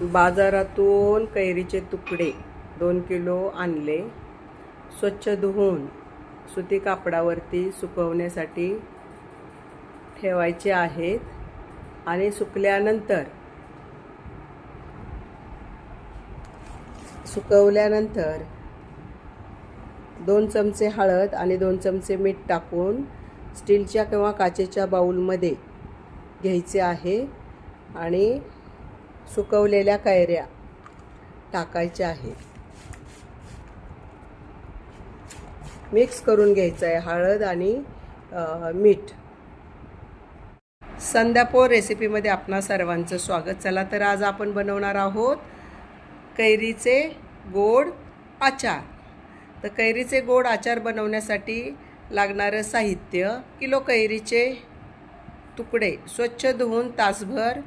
बाजारातून कैरीचे तुकडे 2 किलो आणले. स्वच्छ धुवून सुती कापडावरती सुकवण्यासाठी ठेवायचे आहेत आणि सुकवल्यानंतर 2 चमचे हळद आणि 2 चमचे मीठ टाकून स्टीलच्या किंवा काचेच्या बाउलमध्ये घ्यायचे आहे आणि सुकवलेल्या कैऱ्या टाकायच्या आहेत. मिक्स करून घ्यायचं आहे हळद आणि मीठ. संध्यापोळ रेसिपीमध्ये आपणा सर्वांचं स्वागत. चला तर आज आपण बनवणार आहोत कैरीचे गोड आचार. तर कैरीचे गोड आचार बनवण्यासाठी लागणारं साहित्य: किलो कैरीचे तुकडे स्वच्छ धुवून तासभर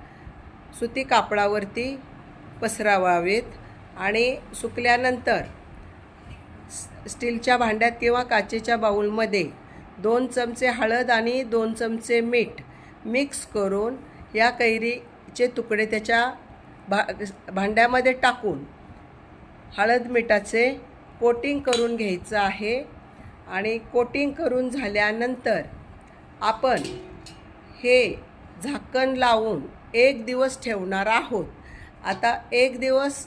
सुती कापडावरती पसरवावेत आणि सुकल्यानंतर स्टीलच्या भांड्यात किंवा काचेच्या बाउलमध्ये 2 चमचे हळद आणि 2 चमचे मीठ मिक्स करून या कैरीचे तुकडे त्याच्या भांड्यामध्ये टाकून हळद मिठाचे कोटिंग करून घ्यायचं आहे. आणि कोटिंग करून झाल्यानंतर आपण हे झाकण लावून 1 दिवस ठेवणार आहोत. आता 1 दिवस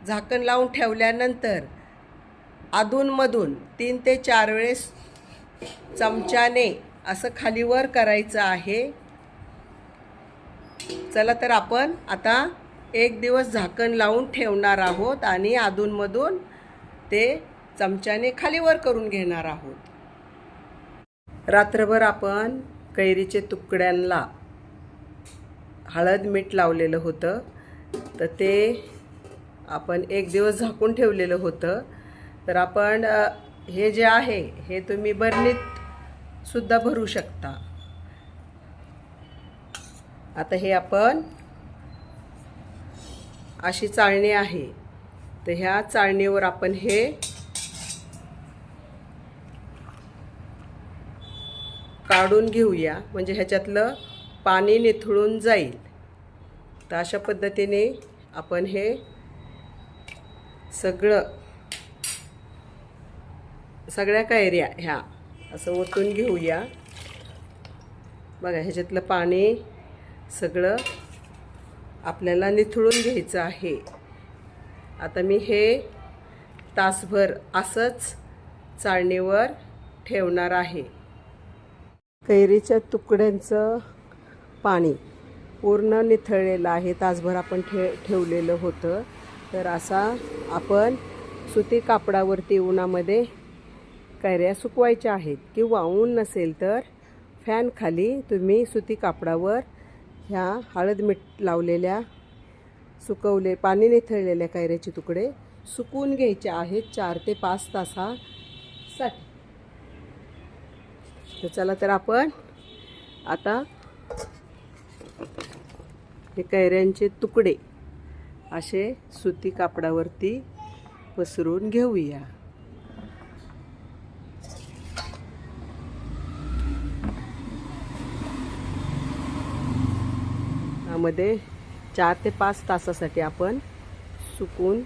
झाकण लावून ठेवल्यानंतर अधूनमधून 3 ते 4 वेळेस चमच्याने असं खालीवर करायचं आहे. चला तर आपण आता 1 दिवस झाकण लावून ठेवणार आहोत आणि अधूनमधून ते चमच्याने खालीवर करून घेणार आहोत. रात्रभर आपण कैरीचे तुकड्यांना हळद मीठ लावलेलं होतं, तर ते आपण 1 दिवस झाकून ठेवलेलं होतं. तर आपण हे जे आहे हे तुम्ही बरणीत सुद्धा भरू शकता. आता हे आपण अशी चाळणी आहे, तर ह्या चाळणीवर आपण हे काढून घेऊया, म्हणजे ह्याच्यातलं पाणी निथळून जाईल. तर अशा पद्धतीने आपण हे सगळ्या कैऱ्या ह्या असं ओतून घेऊया. बघा, ह्याच्यातलं पाणी सगळं आपल्याला निथळून घ्यायचं आहे. आता मी हे तासभर असंच चाळणीवर ठेवणार आहे. कैरीच्या तुकड्यांचं पाणी पूर्ण निथळलेलं आहे. तासभर आपण ठेवलेलं होतं. तर असा आपण सुती कापडावरती उन्हामध्ये कैऱ्या सुकवायच्या आहेत, किंवा ऊन नसेल तर फॅन खाली तुम्ही सुती कापडावर ह्या हळद मीठ लावलेल्या पाणी निथळलेल्या कैऱ्याचे तुकडे सुकवून घ्यायचे आहेत 4 ते 5 तासासाठी. तर चला तर आपण आता हे कैऱ्यांचे तुकडे असे सुती कापडावरती पसरून घेऊया. यामध्ये 4 ते 5 तासासाठी आपण सुकून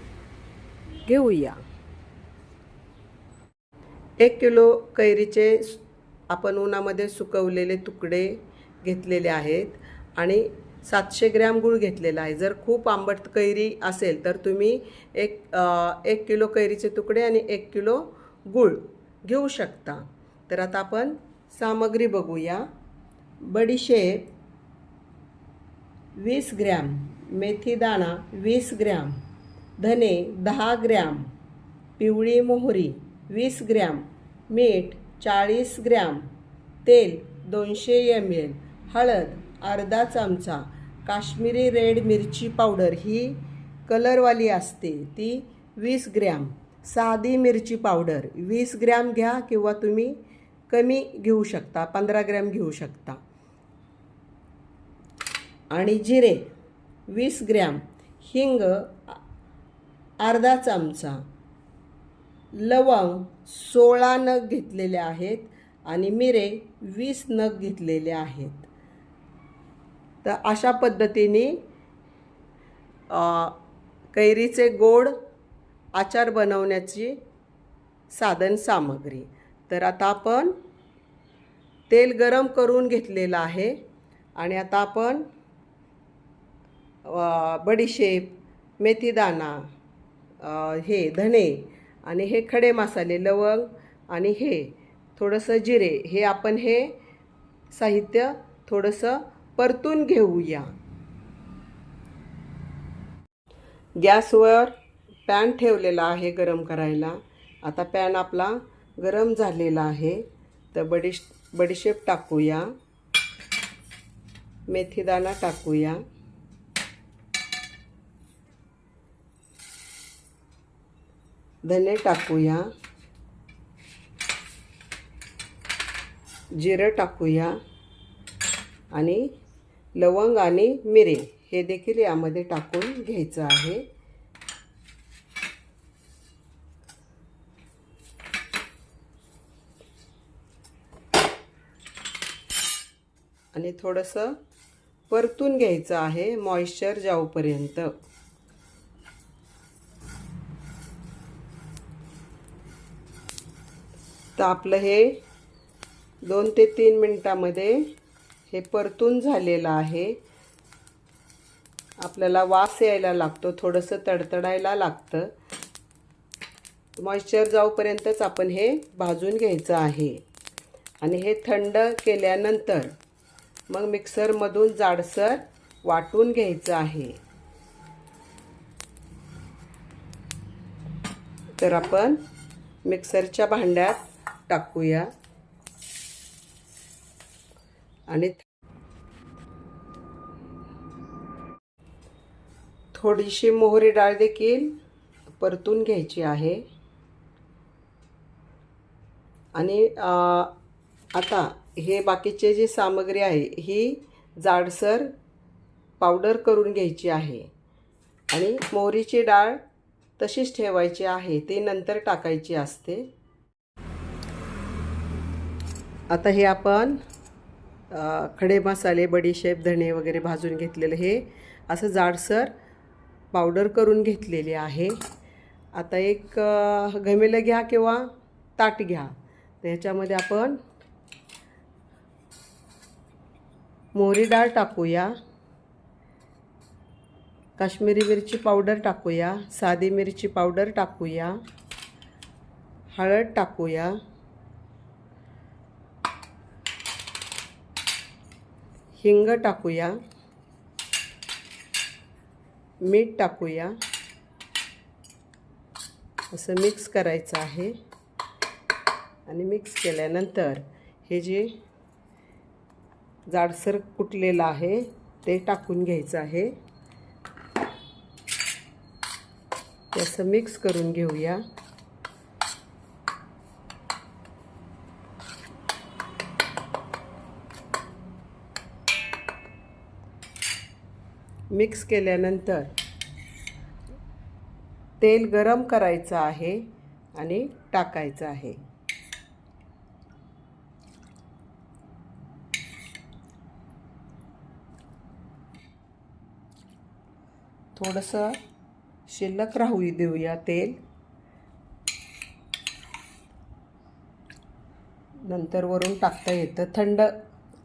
घेऊया. 1 किलो कैरीचे आपण उन्हामध्ये सुकवलेले तुकडे घेतलेले आहेत आणि 700 ग्रॅम गूळ घेतलेला आहे. जर खूप आंबट कैरी असेल तर तुम्ही एक किलो कैरीचे तुकडे आणि 1 किलो गूळ घेऊ शकता. तर आता आपण सामग्री बघूया. बडीशेप 20 ग्रॅम, मेथीदाणा 20 ग्रॅम, धने 10 ग्रॅम, पिवळी मोहरी 20 ग्रॅम, मीठ 40 ग्रॅम, तेल 200 ml, हळद अर्धा चमचा, काश्मीरी रेड मिरची पावडर ही कलरवाली असते ती 20 ग्रॅम, साधी मिरची पावडर 20 ग्रॅम घ्या, किंवा तुम्ही कमी घेऊ शकता, 15 ग्रॅम घेऊ शकता, आणि जिरे 20 ग्रॅम, हिंग अर्धा चमचा, लवंग 16 नग घेतलेले आहेत आणि मिरे 20 नग घेतलेले आहेत. तर अशा पद्धतीने कैरीचे गोड आचार बनवण्याची साधन सामग्री. तर आता आपण तेल गरम करून घेतलेलं आहे आणि आता आपण बडीशेप, मेथीदाणा, हे धणे आणि हे खडे मसाले, लवंग आणि हे थोडंसं जिरे, हे आपण हे साहित्य थोडंसं परतून घेऊया. गॅसवर पॅन ठेवलेला आहे गरम करायला. आता पॅन आपला गरम झालेला आहे. तर बडीशेप टाकूया, मेथीदाणा टाकूया, धने टाकूया, जिरं टाकूया आणि लवंग आणि मिरे हे देखील यामध्ये टाकून घ्यायचं आहे. आणि थोडंसं परतून घ्यायचं आहे मॉइश्चर जाऊपर्यंत. तर आपलं हे 2 ते 3 मिनिटामध्ये हे परतून झालेलं आहे. आपल्याला वास यायला लागतो, थोडंसं तडतडायला लागतं. मॉइश्चर जाऊपर्यंतच आपण हे भाजून घ्यायचं आहे. आणि हे थंड केल्यानंतर मग मिक्सरमधून जाडसर वाटून घ्यायचं आहे. तर आपण मिक्सरच्या भांड्यात टाकूया आणि थोडीशी मोहरी डाळ देखील परतून घ्यायची आहे. आणि आता हे बाकीचे जी सामग्री आहे ही जाडसर पावडर करून घ्यायची आहे. आणि मोहरीची डाळ तशीच ठेवायची आहे, ती नंतर टाकायची असते. आता हे आपण खडे मसाले, बडीशेप, धणे वगैरे भाजून घेतलेलं हे असं जाडसर पावडर करून घेतलेली आहे. आता एक घमेलं घ्या किंवा ताट घ्या. तर ह्याच्यामध्ये आपण मोहरी डाळ टाकूया, काश्मीरी मिरची पावडर टाकूया, साधी मिरची पावडर टाकूया, हळद टाकूया, हिंग टाकूया, मीठ टाकूया. असं मिक्स करायचं आहे. आणि मिक्स केल्यानंतर हे जे जाडसर कुटलेलं आहे ते टाकून घ्यायचं आहे. ते असं मिक्स करून घेऊया. मिक्स केल्यानंतर तेल गरम करायचं आहे आणि टाकायचं आहे. थोडंसं शिल्लक राहू देऊया तेल. नंतर वरून टाकता येतं, थंड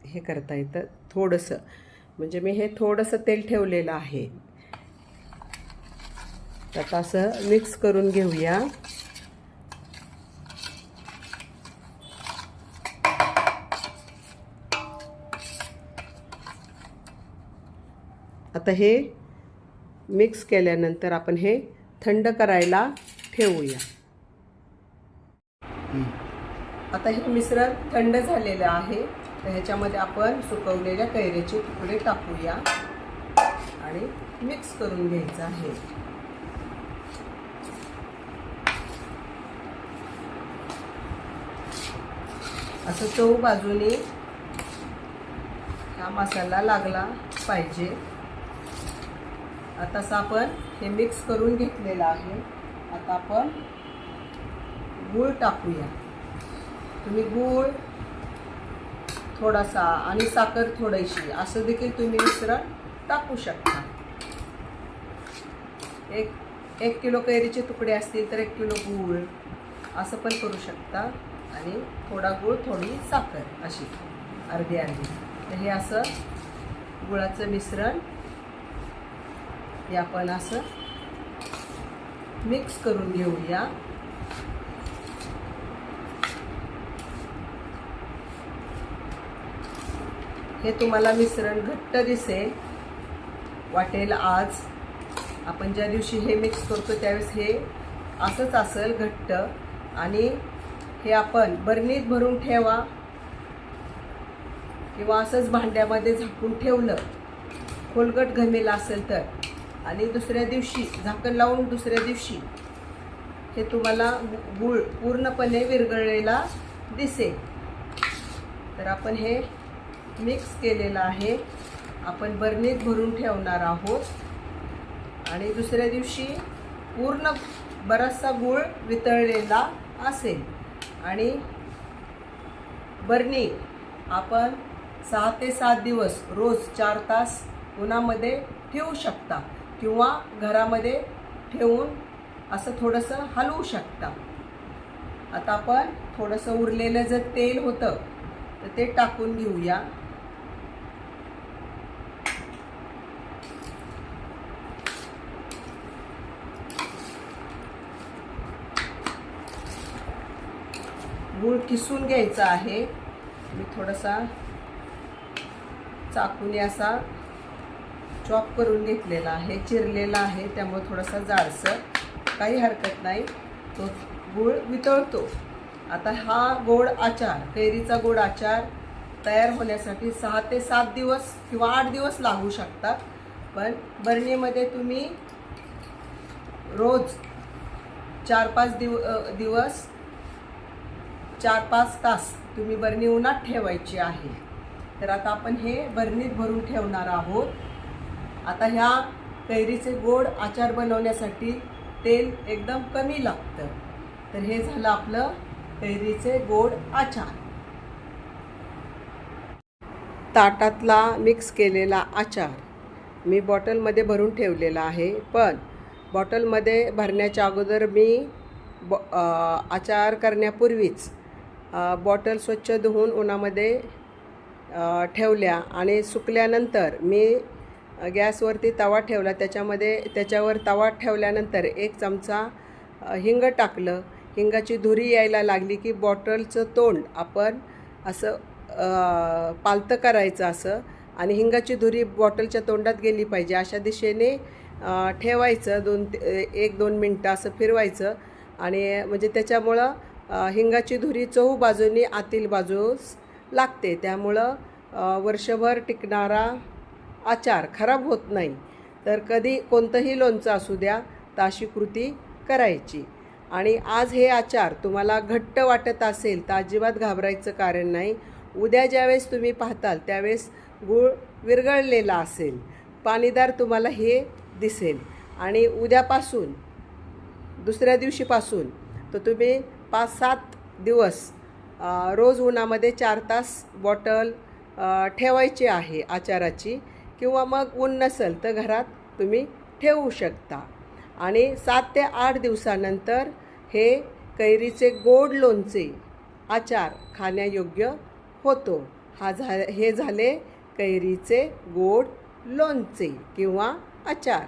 हे करता येतं थोडंसं. म्हणजे मी हे थोडंसं तेल ठेवलेलं आहे. आता असं मिक्स करून घेऊया. आता हे मिक्स केल्यानंतर आपण हे थंड करायला ठेवूया. आता हे मिश्रण थंड झालेलं आहे. तर ह्याच्यामध्ये आपण सुकवलेल्या कैरीचे तुकडे टाकूया आणि मिक्स करून घ्यायचं आहे. असं चव बाजूने हा मसाला लागला पाहिजे. आता आपण हे मिक्स करून घेतलेलं आहे. आता आपण गूळ टाकूया. तुम्ही गूळ थोडासा आणि साखर थोडीशी असं देखील तुम्ही मिश्रण टाकू शकता. एक किलो कैरीचे तुकडे असतील तर 1 किलो गूळ असं पण करू शकता आणि थोडा गूळ थोडी साखर अशी अर्धी अर्धी. तर हे असं गुळाचं मिश्रण हे आपण असं मिक्स करून घेऊया. हे तुम्हाला मिश्रण घट्ट दिसेल वाटेल. आज आपण ज्या दिवशी हे मिक्स करतो त्यावेळेस हे असंच असेल घट्ट. आणि हे आपण बरणीत भरून ठेवा किंवा असंच भांड्यामध्ये झाकून ठेवलं खोलगट घमेला असेल तर, आणि दुसऱ्या दिवशी झाकण लावून दुसऱ्या दिवशी हे तुम्हाला गूळ पूर्णपणे विरघळलेला दिसेल. तर आपण हे मिक्स केलेलं आहे. आपण बरणीत भरून ठेवणार आहोत आणि दुसऱ्या दिवशी पूर्ण बराचसा गूळ वितळलेला असेल. आणि बरणी आपण 6 ते 7 दिवस रोज 4 तास उन्हामध्ये ठेवू शकता किंवा घरामध्ये ठेवून असं थोडंसं हलवू शकता. आता आपण थोडंसं उरलेलं जर तेल होतं तर ते टाकून घेऊया. गूळ किसून घ्यायचा आहे. मी थोडासा चाकूने असा चॉप करून घेतलेला आहे, चिरलेला आहे, त्यामुळे थोडासा जाडसर, काही हरकत नाही. तो गूळ वितळतो. आता हा गोड आचार, कैरीचा गोड आचार तयार होण्यासाठी 6 ते 7 दिवस किंवा 8 दिवस लागू शकतात. पण बरणीमध्ये तुम्ही रोज 4-5 दिवस 4-5 तास तुम्ही बरणी उन्हात ठेवायची आहे. तर आता आपण हे बरणीत भरून ठेवणार आहोत. आता ह्या कैरीचे गोड आचार बनवण्यासाठी तेल एकदम कमी लागतं. तर हे झालं आपलं कैरीचे गोड आचार. ताटातला मिक्स केलेला आचार मी बॉटलमध्ये भरून ठेवलेला आहे. पण बॉटलमध्ये भरण्याच्या अगोदर मी आचार करण्यापूर्वीच बॉटल स्वच्छ धुवून उन्हामध्ये ठेवल्या आणि सुकल्यानंतर मी गॅसवरती तवा ठेवला. त्याच्यावर तवा ठेवल्यानंतर 1 चमचा हिंग टाकलं. हिंगाची धुरी यायला लागली की बॉटलचं तोंड आपण असं पालतं करायचं असं, आणि हिंगाची धुरी बॉटलच्या तोंडात गेली पाहिजे अशा दिशेने ठेवायचं. 1-2 मिनटं असं फिरवायचं. आणि म्हणजे त्याच्यामुळं हिंगाची धुरी चहू बाजूनी आतील बाजूस लागते. त्यामुळं वर्षभर टिकणारा आचार खराब होत नाही. तर कधी कोणतंही लोणचं असू द्या तर अशी कृती करायची. आणि आज हे आचार तुम्हाला घट्ट वाटत असेल तर अजिबात घाबरायचं कारण नाही. उद्या ज्यावेळेस तुम्ही पाहताल त्यावेळेस गूळ विरघळलेला असेल, पाणीदार तुम्हाला हे दिसेल. आणि उद्यापासून दुसऱ्या दिवशीपासून तर तुम्ही 5-7 दिवस रोज उन्हामध्ये 4 तास बॉटल ठेवायची आहे आचाराची. किंवा मग ऊन नसेल तर घरात तुम्ही ठेवू शकता. आणि 7 ते 8 दिवसानंतर हे कैरीचे गोड लोणचे आचार खाण्यायोग्य होतो. हे झाले कैरीचे गोड लोणचे किंवा आचार.